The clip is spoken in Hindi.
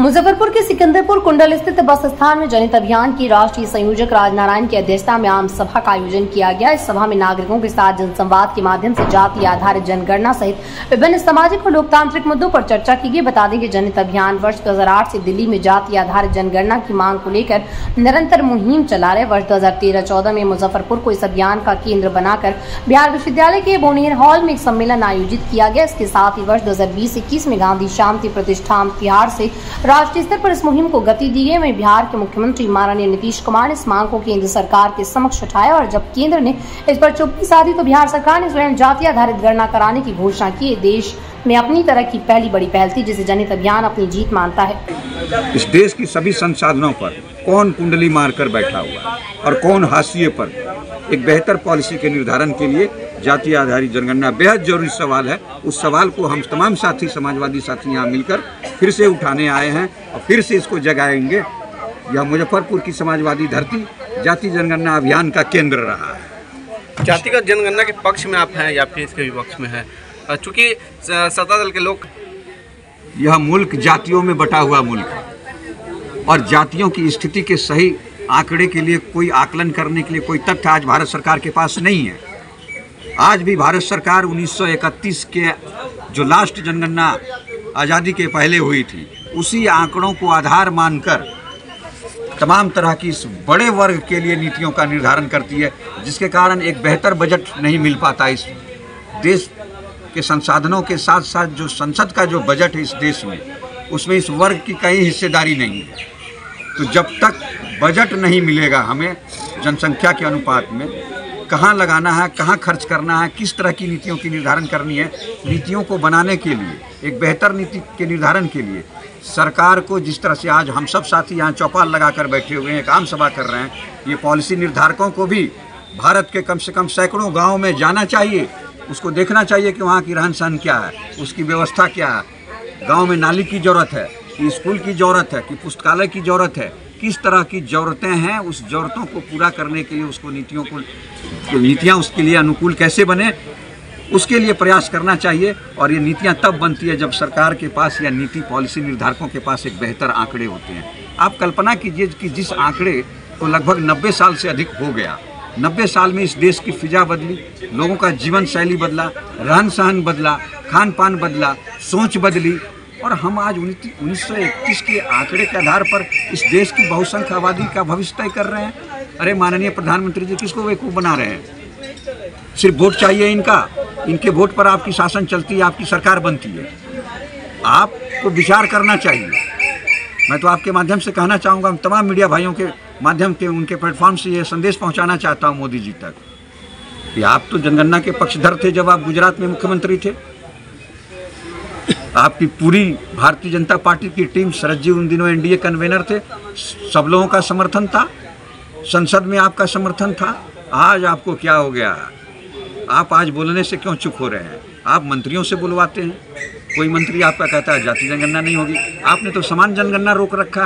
मुजफ्फरपुर के सिकंदरपुर कुंडल स्थित बस स्थान में जनहित अभियान की राष्ट्रीय संयोजक राजनारायण की अध्यक्षता में आम सभा का आयोजन किया गया। इस सभा में नागरिकों के साथ जनसंवाद के माध्यम से जाति आधारित जनगणना सहित विभिन्न सामाजिक और लोकतांत्रिक मुद्दों पर चर्चा की गई। बता दें कि जनहित अभियान वर्ष 2008 से दिल्ली में जाति आधारित जनगणना की मांग को लेकर निरंतर मुहिम चला रहे। वर्ष 2013-14 में मुजफ्फरपुर को इस अभियान का केंद्र बनाकर बिहार विश्वविद्यालय के बोनेर हॉल में एक सम्मेलन आयोजित किया गया। इसके साथ ही वर्ष 2020-21 में गांधी शांति प्रतिष्ठान बिहार से राष्ट्रीय स्तर पर इस मुहिम को गति दी गई। वहीं बिहार के मुख्यमंत्री माननीय नीतीश कुमार ने इस मांग को केंद्र सरकार के समक्ष उठाया और जब केंद्र ने इस पर चुप्पी साधी तो बिहार सरकार ने स्वयं जाति आधारित गणना कराने की घोषणा की। देश में अपनी तरह की पहली बड़ी पहल थी जिसे जनहित अभियान अपनी जीत मानता है। इस देश की सभी संसाधनों पर कौन कुंडली मारकर बैठा हुआ है और कौन हाशिए पर, एक बेहतर पॉलिसी के निर्धारण के लिए जाति आधारित जनगणना बेहद जरूरी सवाल है। उस सवाल को हम तमाम साथी, समाजवादी साथी यहाँ मिलकर फिर से उठाने आए हैं और फिर से इसको जगाएंगे। यह मुजफ्फरपुर की समाजवादी धरती जाति जनगणना अभियान का केंद्र रहा है। जातिगत जनगणना के पक्ष में आप हैं या फिर इसके विपक्ष में हैं? चूँकि सत्ता दल के लोग, यह मुल्क जातियों में बटा हुआ मुल्क है और जातियों की स्थिति के सही आंकड़े के लिए कोई आकलन करने के लिए कोई तथ्य आज भारत सरकार के पास नहीं है। आज भी भारत सरकार 1931 के जो लास्ट जनगणना आज़ादी के पहले हुई थी, उसी आंकड़ों को आधार मानकर तमाम तरह की इस बड़े वर्ग के लिए नीतियों का निर्धारण करती है, जिसके कारण एक बेहतर बजट नहीं मिल पाता। इस देश के संसाधनों के साथ साथ जो संसद का जो बजट है इस देश में, उसमें इस वर्ग की कहीं हिस्सेदारी नहीं है। तो जब तक बजट नहीं मिलेगा हमें जनसंख्या के अनुपात में, कहाँ लगाना है, कहाँ खर्च करना है, किस तरह की नीतियों की निर्धारण करनी है, नीतियों को बनाने के लिए, एक बेहतर नीति के निर्धारण के लिए सरकार को, जिस तरह से आज हम सब साथी यहाँ चौपाल लगाकर बैठे हुए हैं, एक आम सभा कर रहे हैं, ये पॉलिसी निर्धारकों को भी भारत के कम से कम सैकड़ों गाँव में जाना चाहिए। उसको देखना चाहिए कि वहाँ की रहन सहन क्या है, उसकी व्यवस्था क्या है, गाँव में नाली की ज़रूरत है कि स्कूल की ज़रूरत है कि पुस्तकालय की ज़रूरत है, किस तरह की ज़रूरतें हैं, उस ज़रूरतों को पूरा करने के लिए उसको नीतियाँ उसके लिए अनुकूल कैसे बने, उसके लिए प्रयास करना चाहिए। और ये नीतियाँ तब बनती है जब सरकार के पास या नीति पॉलिसी निर्धारकों के पास एक बेहतर आंकड़े होते हैं। आप कल्पना कीजिए कि जिस आंकड़े को लगभग 90 साल से अधिक हो गया, 90 साल में इस देश की फिजा बदली, लोगों का जीवन शैली बदला, रहन सहन बदला, खान पान बदला, सोच बदली, और हम आज 1931 के आंकड़े के आधार पर इस देश की बहुसंख्यक आबादी का भविष्य तय कर रहे हैं। अरे माननीय प्रधानमंत्री जी, किसको बेवकूफ़ बना रहे हैं? सिर्फ वोट चाहिए इनका, इनके वोट पर आपकी शासन चलती है, आपकी सरकार बनती है। आपको विचार करना चाहिए। मैं तो आपके माध्यम से कहना चाहूँगा, हम तमाम मीडिया भाइयों के माध्यम के उनके प्लेटफॉर्म से ये संदेश पहुँचाना चाहता हूँ मोदी जी तक कि आप तो जनगणना के पक्षधर थे जब आप गुजरात में मुख्यमंत्री थे। आपकी पूरी भारतीय जनता पार्टी की टीम, शरद जी उन दिनों एनडीए कन्वेनर थे, सब लोगों का समर्थन था, संसद में आपका समर्थन था। आज आपको क्या हो गया? आप आज बोलने से क्यों चुप हो रहे हैं? आप मंत्रियों से बुलवाते हैं, कोई मंत्री आपका कहता है जाति जनगणना नहीं होगी। आपने तो समान जनगणना रोक रखा है।